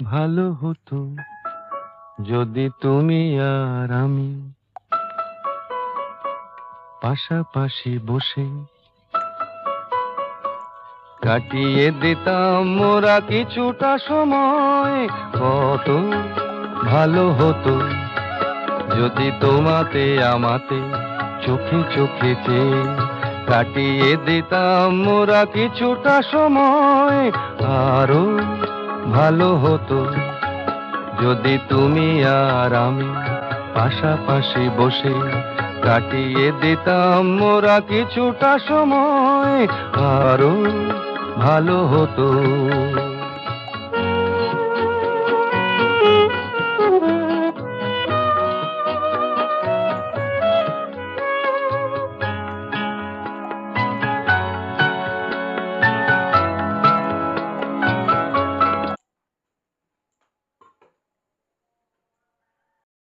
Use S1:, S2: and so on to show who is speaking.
S1: ভালো হতো যদি তুমি আর আমি পাশাপাশি বসে কাটিয়ে দিতাম মোরা কিছুটা সময়। কত ভালো হতো যদি তোমাতে আমাতে চোখে চোখে চেয়ে কাটিয়ে দিতাম মোরা কিছুটা সময়। আরো ভালো হতো যদি তুমি আর আমি পাশাপাশি বসে কাটিয়ে দিতাম মোরা কিছুটা সময়। আরো ভালো হতো।